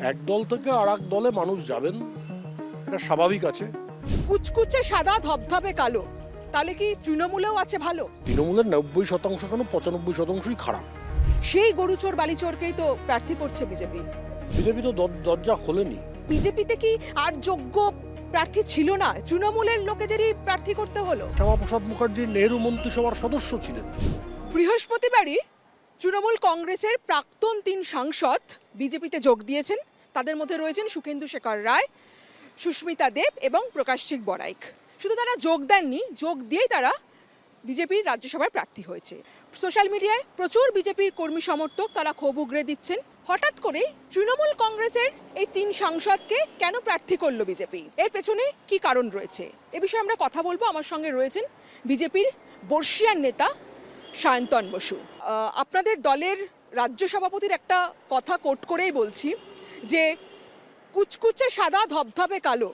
এক দল থেকে আর এক দলে মানুষ যাবেন, এটা স্বাভাবিক আছে। কুচকুচে সাদা ধবধবে কালো, তাহলে কি তৃণমূলেও আছে ভালো? তৃণমূলের 90% কেন 95%ই খারাপ। সেই গরুচোর বালিচোরকেই তো প্রার্থী করছে বিজেপি। বিজেপি তো দরজা খোলেনি। বিজেপিতে কি আর যোগ্য প্রার্থী ছিল না? তৃণমূলের লোকেদেরই প্রার্থী করতে হলো। শ্যামাপ্রসাদ মুখার্জি নেহেরু মন্ত্রিসভার সদস্য ছিলেন। বৃহস্পতিবারই তৃণমূল কংগ্রেসের প্রাক্তন 3 সাংসদ বিজেপিতে যোগ দিয়েছেন। তাদের মধ্যে রয়েছেন সুখেন্দু শেখর রায়, সুস্মিতা দেব এবং প্রকাশচিক বড়াইক। শুধু তারা যোগ দেননি, যোগ দিয়েই তারা বিজেপির রাজ্যসভার প্রার্থী হয়েছে। সোশ্যাল মিডিয়ায় প্রচুর বিজেপির কর্মী সমর্থক তারা ক্ষোভ উগরে দিচ্ছেন। হঠাৎ করেই তৃণমূল কংগ্রেসের এই 3 সাংসদকে কেন প্রার্থী করলো বিজেপি? এর পেছনে কি কারণ রয়েছে? এ বিষয়ে আমরা কথা বলবো। আমার সঙ্গে রয়েছেন বিজেপির বর্ষিয়ান নেতা সায়ন্তন বসু। আপনাদের দলের রাজ্য সভাপতির একটা কথা কোট করেই বলছি যে কুচকুচে সাদা ধবধবে কালো,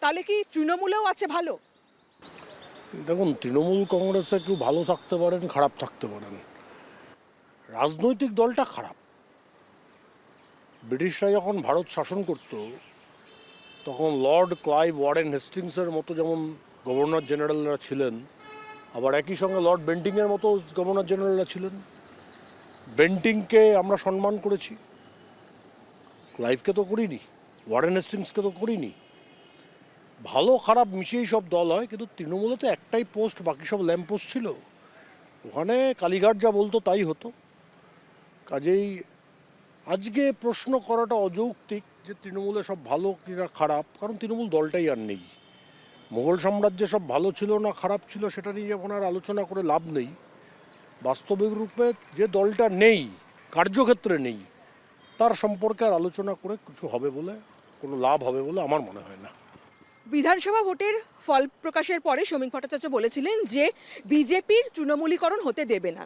তাহলে কি তৃণমূলেও আছে ভালো? দেখুন, তৃণমূল কংগ্রেসে কেউ ভালো থাকতে পারেন, খারাপ থাকতে পারেন। রাজনৈতিক দলটা খারাপ। ব্রিটিশরা যখন ভারত শাসন করত তখন লর্ড ক্লাইভ ওয়ারেন হেস্টিংসের মতো যেমন গভর্নর জেনারেলরা ছিলেন, আবার একই সঙ্গে লর্ড বেন্টিংয়ের মতো গভর্নর জেনারেলরা ছিলেন। বেন্টিংকে আমরা সম্মান করেছি, ক্লাইভকে তো করিনি, ওয়ারেন হেস্টিংসকে তো করিনি। ভালো খারাপ মিশিয়েই সব দল হয়, কিন্তু তৃণমূলে তো একটাই পোস্ট, বাকি সব ল্যাম্প পোস্ট ছিল। ওখানে কালীঘাট যা বলতো তাই হতো। কাজেই আজকে প্রশ্ন করাটা অযৌক্তিক যে তৃণমূলে সব ভালো কিনা খারাপ, কারণ তৃণমূল দলটাই আর নেই। মুঘল সাম্রাজ্যে সব ভালো ছিল না খারাপ ছিল সেটা নিয়ে এখন আর আলোচনা করে লাভ নেই। বাস্তবিক রূপে যে দলটা নেই, কার্যক্ষেত্রে নেই, তার সম্পর্কে আর আলোচনা করে কিছু হবে বলে, কোনো লাভ হবে বলে আমার মনে হয় না। বিধানসভা ভোটের ফল প্রকাশের পরে শ্রমিক ভট্টাচার্য বলেছিলেন যে বিজেপির তৃণমূলীকরণ হতে দেবে না,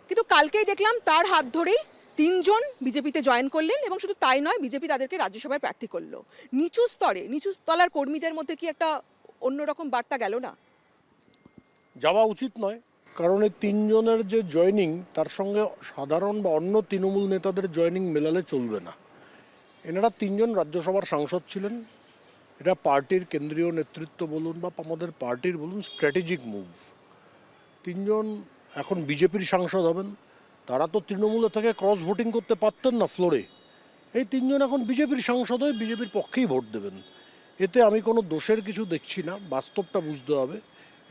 কিন্তু কালকেই দেখলাম তার হাত ধরেই 3 জন বিজেপিতে জয়েন করলেন এবং শুধু তাই নয়, বিজেপি তাদেরকে রাজ্যসভায় প্রার্থী করলো। নিচু স্তরে, নিচু তলার কর্মীদের মধ্যে কি একটা অন্যরকম বার্তা গেল না? যাওয়া উচিত নয়, কারণ এই 3 জনের যে জয়েনিং তার সঙ্গে সাধারণ বা অন্য তৃণমূল নেতাদের জয়েনিং মেলালে চলবে না। এনারা 3 জন রাজ্যসভার সাংসদ ছিলেন। এটা পার্টির কেন্দ্রীয় নেতৃত্ব বলুন বা আমাদের পার্টির বলুন স্ট্র্যাটেজিক মুভ। 3 জন এখন বিজেপির সাংসদ হবেন। তারা তো তৃণমূলে থেকে ক্রস ভোটিং করতে পারতেন না ফ্লোরে। এই 3 জন এখন বিজেপির সাংসদ হয়ে বিজেপির পক্ষেই ভোট দেবেন। এতে আমি কোনো দোষের কিছু দেখছি না। বাস্তবটা বুঝতে হবে।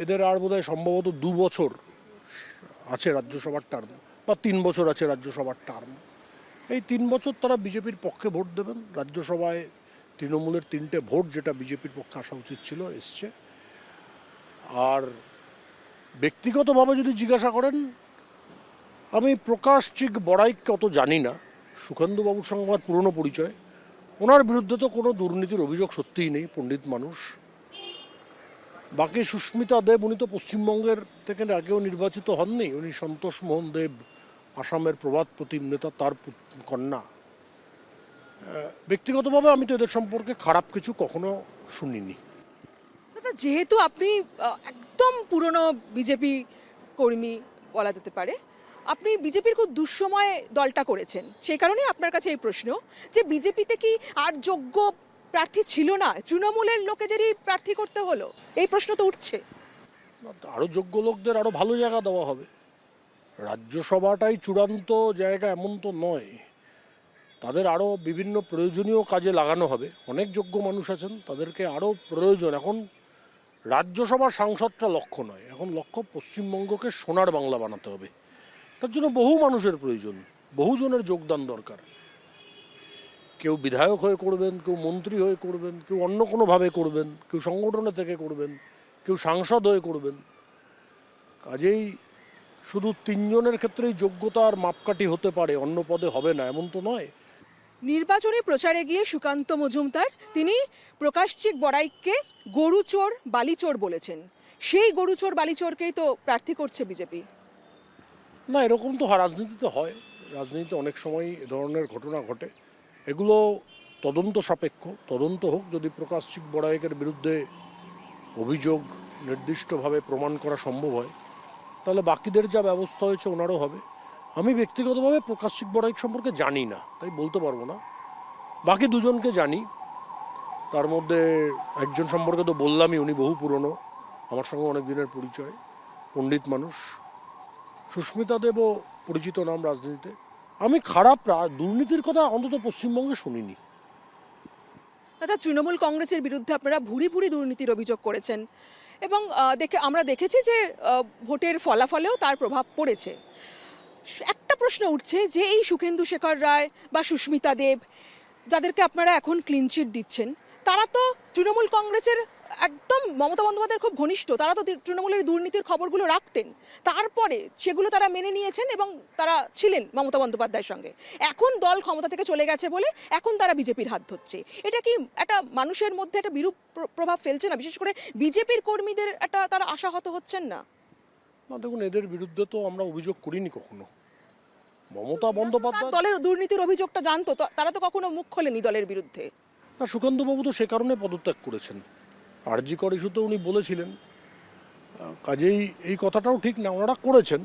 এদের আর বোধহয় সম্ভবত 2 বছর আছে রাজ্যসভার টার্ম, বা 3 বছর আছে রাজ্যসভার টার্ম। এই 3 বছর তারা বিজেপির পক্ষে ভোট দেবেন। রাজ্যসভায় তৃণমূলের 3টে ভোট, যেটা বিজেপির পক্ষে আসা উচিত ছিল, এসছে। আর ব্যক্তিগতভাবে যদি জিজ্ঞাসা করেন, আমি প্রকাশচিক বড়াইককে অত জানি না। সুখেন্দুবাবুর সঙ্গে আমার পুরনো পরিচয়। ওনার বিরুদ্ধে তো কোনো দুর্নীতির অভিযোগ সত্যিই নেই, পণ্ডিত মানুষ। বাকি সুস্মিতা দেব, উনি তো পশ্চিমবঙ্গের থেকে আগেও নির্বাচিত হননি। উনি সন্তোষ মোহন দেব, আসামের প্রবাদ প্রতিম নেতা, তার কন্যা। ব্যক্তিগতভাবে আমি তো এদের সম্পর্কে খারাপ কিছু কখনো শুনিনি। দাদা, যেহেতু আপনি একদম পুরনো বিজেপি কর্মী বলা যেতে পারে, আপনি বিজেপির খুব দুঃসময় দলটা করেছেন, সেই কারণেই আপনার কাছে এই প্রশ্ন যে বিজেপিতে কি আর যোগ্য প্রার্থী ছিল না? তৃণমূলের লোকেদেরই প্রার্থী করতে হলো, এই প্রশ্ন তো উঠছে। আরও যোগ্য লোকদের আরও ভালো জায়গা দেওয়া হবে। রাজ্যসভাটাই চূড়ান্ত জায়গা এমন তো নয়। তাদের আরও বিভিন্ন প্রয়োজনীয় কাজে লাগানো হবে। অনেক যোগ্য মানুষ আছেন, তাদেরকে আরও প্রয়োজন। এখন রাজ্যসভার সাংসদটা লক্ষ্য নয়, এখন লক্ষ্য পশ্চিমবঙ্গকে সোনার বাংলা বানাতে হবে। তার জন্য বহু মানুষের প্রয়োজন, বহুজনের যোগদান দরকার। কেউ বিধায়ক হয়ে করবেন, কেউ মন্ত্রী হয়ে করবেন, কেউ অন্য কোনোভাবে করবেন, কেউ সংগঠনে থেকে করবেন, কেউ সাংসদ হয়ে করবেন। কাজেই শুধু 3 জনের ক্ষেত্রেই যোগ্যতার মাপকাঠি হতে পারে, অন্য পদে হবে না এমন তো নয়। নির্বাচনী প্রচারে গিয়ে সুকান্ত মজুমদার তিনি প্রকাশচিক বড়াইককে গরুচোর বালিচোর বলেছেন। সেই গরুচোর বালিচোরকেই তো প্রার্থী করছে বিজেপি। না, এরকম তো রাজনীতিতে হয়। রাজনীতিতে অনেক সময় এ ধরনের ঘটনা ঘটে। এগুলো তদন্ত সাপেক্ষ। তদন্ত হোক, যদি প্রকাশচিক বড়াইকের বিরুদ্ধে অভিযোগ নির্দিষ্টভাবে প্রমাণ করা সম্ভব হয়, তাহলে বাকিদের যা ব্যবস্থা হয়েছে ওনারও হবে। আমি ব্যক্তিগতভাবে প্রকাশচিক বড়াইক সম্পর্কে জানি না, তাই বলতে পারবো না। বাকি দুজনকে জানি, তার মধ্যে একজন সম্পর্কে তো বললামই, উনি বহু পুরনো, আমার সঙ্গে অনেক দিনের পরিচয়, পণ্ডিত মানুষ। সুস্মিতা দেবও পরিচিত নাম রাজনীতিতে। আমি খারাপ দুর্নীতির কথা অন্তত পশ্চিমবঙ্গে শুনিনি। দাদা, তৃণমূল কংগ্রেসের বিরুদ্ধে আপনারা ভুরি ভুরি দুর্নীতির অভিযোগ করেছেন এবং আমরা দেখেছি যে ভোটের ফলাফলেও তার প্রভাব পড়েছে। একটা প্রশ্ন উঠছে যে এই সুখেন্দু শেখর রায় বা সুস্মিতা দেব, যাদেরকে আপনারা এখন ক্লিনচিট দিচ্ছেন, তারা তো তৃণমূল কংগ্রেসের একদম মমতা বন্দ্যোপাধ্যায়ের খুব ঘনিষ্ঠ। তারা তো তৃণমূলের দুর্নীতির খবরগুলো রাখতেন, তারপরে সেগুলো তারা মেনে নিয়েছেন এবং তারা ছিলেন মমতা বন্দ্যোপাধ্যায়ের সঙ্গে। এখন দল ক্ষমতা থেকে চলে গেছে বলে এখন তারা বিজেপির হাত ধরছে। এটা কি একটা মানুষের মধ্যে একটা বিরূপ প্রভাব ফেলছে না? বিশেষ করে বিজেপির কর্মীদের একটা তারা আশাহত হচ্ছেন না? না দেখুন, এদের বিরুদ্ধে তো আমরা অভিযোগ করিনি কখনো। মমতা বন্দ্যোপাধ্যায় দলের দুর্নীতির অভিযোগটা জানতো, তারা তো কখনো মুখ খোলেনি দলের বিরুদ্ধে। না, সুকান্তবাবু তো সে কারণে পদত্যাগ করেছেন। আরজিকর ইস্যুতে উনি বলেছিলেন, কাজেই এই কথাটাও ঠিক না, ওনারা করেছেন।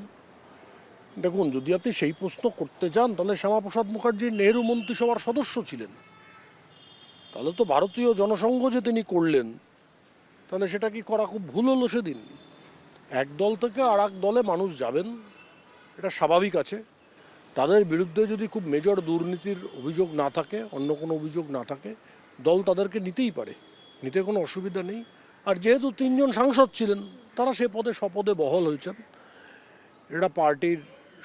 দেখুন, যদি আপনি সেই প্রশ্ন করতে যান তাহলে শ্যামাপ্রসাদ মুখার্জি নেহেরু মন্ত্রিসভার সদস্য ছিলেন, তাহলে তো ভারতীয় জনসংঘ যে তিনি করলেন, তাহলে সেটা কি করা খুব ভুল হলো সেদিন? এক দল থেকে আর এক দলে মানুষ যাবেন, এটা স্বাভাবিক আছে। তাদের বিরুদ্ধে যদি খুব মেজর দুর্নীতির অভিযোগ না থাকে, অন্য কোনো অভিযোগ না থাকে, দল তাদেরকে নিতেই পারে, নিতে কোনো অসুবিধা নেই। আর যেহেতু তিনজন সাংসদ ছিলেন, তারা সে পদে স্বপদে বহাল হয়েছেন, এটা পার্টির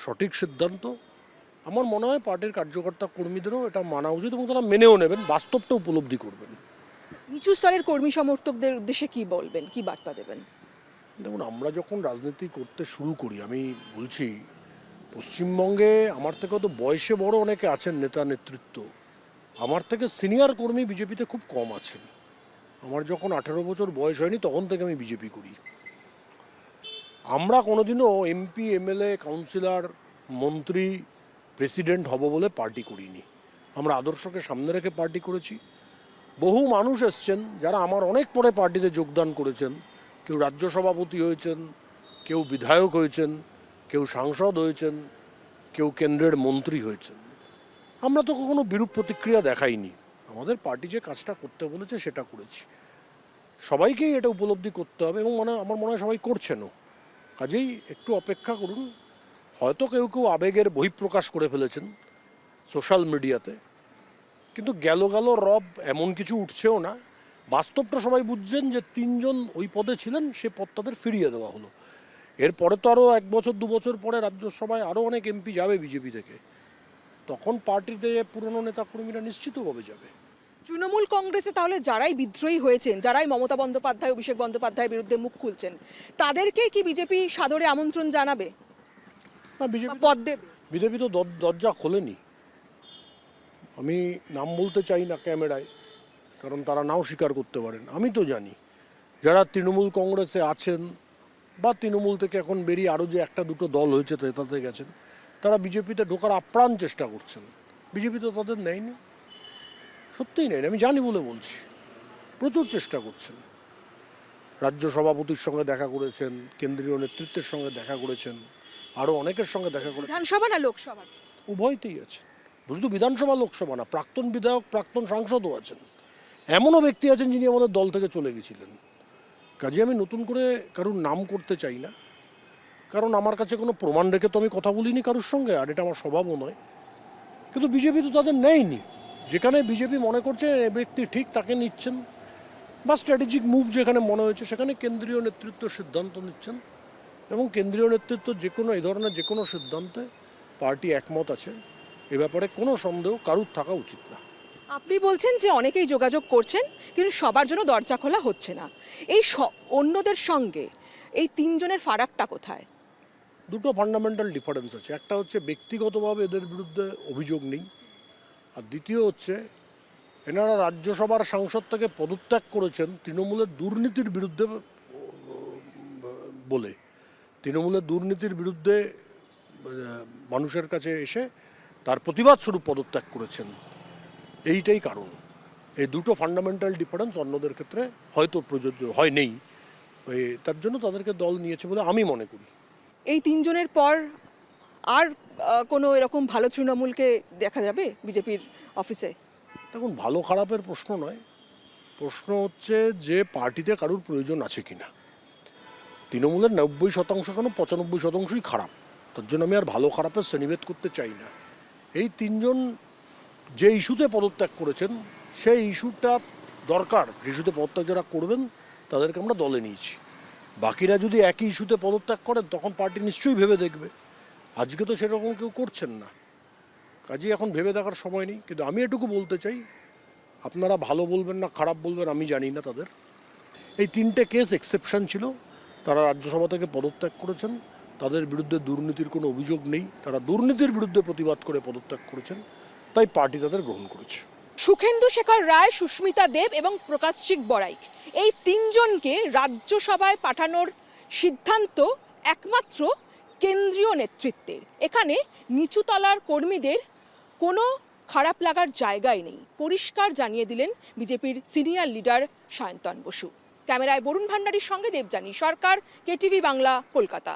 সঠিক সিদ্ধান্ত। আমার মনে হয় পার্টির কার্যকর্তা কর্মীদেরও এটা মানা উচিত এবং তারা মেনেও নেবেন, বাস্তবটা উপলব্ধি করবেন। নিচু স্তরের কর্মী সমর্থকদের উদ্দেশ্যে কি বলবেন, কি বার্তা দেবেন? দেখুন, আমরা যখন রাজনীতি করতে শুরু করি, আমি বলছি, পশ্চিমবঙ্গে আমার থেকে তো বয়সে বড় অনেকে আছেন নেতা নেতৃত্ব, আমার থেকে সিনিয়র কর্মী বিজেপিতে খুব কম আছেন। আমার যখন 18 বছর বয়স হয়নি তখন থেকে আমি বিজেপি করি। আমরা কোনোদিনও এমপি, এমএলএ, কাউন্সিলর, মন্ত্রী, প্রেসিডেন্ট হব বলে পার্টি করিনি। আমরা আদর্শকে সামনে রেখে পার্টি করেছি। বহু মানুষ এসছেন যারা আমার অনেক পরে পার্টিতে যোগদান করেছেন। কেউ রাজ্য সভাপতি হয়েছেন, কেউ বিধায়ক হয়েছেন, কেউ সাংসদ হয়েছেন, কেউ কেন্দ্রের মন্ত্রী হয়েছেন। আমরা তো কখনো বিরূপ প্রতিক্রিয়া দেখাইনি। আমাদের পার্টি যে কাজটা করতে বলেছে সেটা করেছি। সবাইকেই এটা উপলব্ধি করতে হবে এবং আমার মনে হয় সবাই করছেনও। কাজেই একটু অপেক্ষা করুন। হয়তো কেউ কেউ আবেগের বহিঃপ্রকাশ করে ফেলেছেন সোশ্যাল মিডিয়াতে, কিন্তু গেল রব এমন কিছু উঠছেও না। বাস্তবটা সবাই বুঝছেন যে তিনজন ওই পদে ছিলেন, সে পদ তাদের ফিরিয়ে দেওয়া হলো। এরপরে তো আরও 1 বছর 2 বছর পরে রাজ্যসভায় আরও অনেক এমপি যাবে বিজেপি থেকে, তখন পার্টিতে পুরনো নেতাকর্মীরা নিশ্চিতভাবে যাবে। তৃণমূল কংগ্রেসে তাহলে যারাই বিদ্রোহী হয়েছেন, যারাই মমতা বন্দ্যোপাধ্যায়, অভিষেক বন্দ্যোপাধ্যায়ের বিরুদ্ধে মুখ খুলছেন, তাদেরকে কি বিজেপি সাদরে আমন্ত্রণ জানাবে? না, বিজেপি পদ দেবে? বিজেপি তো দরজা খোলেনি। আমি নাম বলতে চাই না ক্যামেরায়, কারণ তারা নাও স্বীকার করতে পারেন। আমি তো জানি যারা তৃণমূল কংগ্রেসে আছেন বা তৃণমূল থেকে এখন বেরিয়ে আরও যে একটা দুটো দল হয়েছে তাতে গেছেন, তারা বিজেপিতে ঢোকার আপ্রাণ চেষ্টা করছেন। বিজেপি তো তাদের নেয়নি, সত্যিই নেয়নি, আমি জানি বলে বলছি। প্রচুর চেষ্টা করছেন। রাজ্য সভাপতির সঙ্গে দেখা করেছেন, কেন্দ্রীয় নেতৃত্বের সঙ্গে দেখা করেছেন, আরও অনেকের সঙ্গে দেখা করেছেন। বিধানসভা না লোকসভা? উভয়তেই আছে। শুধু বিধানসভা লোকসভা না, প্রাক্তন বিধায়ক, প্রাক্তন সাংসদও আছেন। এমনও ব্যক্তি আছেন যিনি আমাদের দল থেকে চলে গেছিলেন। কাজে আমি নতুন করে কারুর নাম করতে চাই না, কারণ আমার কাছে কোনো প্রমাণ রেখে তো আমি কথা বলিনি কারুর সঙ্গে, আর এটা আমার স্বভাবও নয়। কিন্তু বিজেপি তো তাদের নেয়নি। যেখানে বিজেপি মনে করছে এ ব্যক্তি ঠিক, তাকে নিচ্ছেন, বা স্ট্র্যাটেজিক মুভ যেখানে মনে হয়েছে সেখানে কেন্দ্রীয় নেতৃত্ব সিদ্ধান্ত নিচ্ছেন। এবং কেন্দ্রীয় নেতৃত্ব যে কোনো এই ধরনের যে কোনো সিদ্ধান্তে পার্টি একমত আছে, এ ব্যাপারে কোনো সন্দেহ কারুর থাকা উচিত না। আপনি বলছেন যে অনেকেই যোগাযোগ করছেন, কিন্তু সবার জন্য দরজা খোলা হচ্ছে না। এই অন্যদের সঙ্গে এই তিনজনের ফারাকটা কোথায়? দুটো ফান্ডামেন্টাল ডিফারেন্স আছে। একটা হচ্ছে ব্যক্তিগতভাবে এদের বিরুদ্ধে অভিযোগ নেই, আর দ্বিতীয় হচ্ছে এনারা রাজ্যসভার সাংসদ থেকে পদত্যাগ করেছেন তৃণমূলের দুর্নীতির বিরুদ্ধে বলে। তৃণমূলের দুর্নীতির বিরুদ্ধে মানুষের কাছে এসে তার প্রতিবাদ স্বরূপ পদত্যাগ করেছেন। এইটাই কারণ। এই দুটো ফান্ডামেন্টাল ডিফারেন্স অন্যদের ক্ষেত্রে হয়তো প্রযোজ্য হয় নেই, তার জন্য তাদেরকে দল নিয়েছে বলে আমি মনে করি। এই তিনজনের পর আর কোনো এরকম ভালো তৃণমূলকে দেখা যাবে বিজেপির অফিসে? দেখুন, ভালো খারাপের প্রশ্ন নয়, প্রশ্ন হচ্ছে যে পার্টিতে কারোর প্রয়োজন আছে কিনা। তৃণমূলের 90% কেন 95%ই খারাপ, তার জন্য আমি আর ভালো খারাপের শ্রেণীভেদ করতে চাই না। এই তিনজন যে ইস্যুতে পদত্যাগ করেছেন সেই ইস্যুটা দরকার, ইস্যুতে পদত্যাগ যারা করবেন তাদেরকে আমরা দলে নিয়েছি। বাকিরা যদি একই ইস্যুতে পদত্যাগ করেন তখন পার্টি নিশ্চয়ই ভেবে দেখবে। আজকে তো সেরকম কেউ করছেন না, কাজেই এখন ভেবে দেখার সময় নেই। কিন্তু আমি এটুকু বলতে চাই, আপনারা ভালো বলবেন না খারাপ বলবেন আমি জানি না, তাদের এই তিনটে কেস এক্সেপশন ছিল। তারা রাজ্যসভা থেকে পদত্যাগ করেছেন, তাদের বিরুদ্ধে দুর্নীতির কোনো অভিযোগ নেই, তারা দুর্নীতির বিরুদ্ধে প্রতিবাদ করে পদত্যাগ করেছেন, তাই পার্টি তাদের গ্রহণ করেছে। সুখেন্দু শেখর রায়, সুস্মিতা দেব এবং প্রকাশিক বড়াইক, এই তিনজনকে রাজ্যসভায় পাঠানোর সিদ্ধান্ত একমাত্র কেন্দ্রীয় নেতৃত্বের। এখানে নিচুতলার কর্মীদের কোনো খারাপ লাগার জায়গাই নেই, পরিষ্কার জানিয়ে দিলেন বিজেপির সিনিয়র লিডার সায়ন্তন বসু। ক্যামেরায় বরুণ ভান্ডারীর সঙ্গে দেবযানী সরকার, কেটিভি বাংলা, কলকাতা।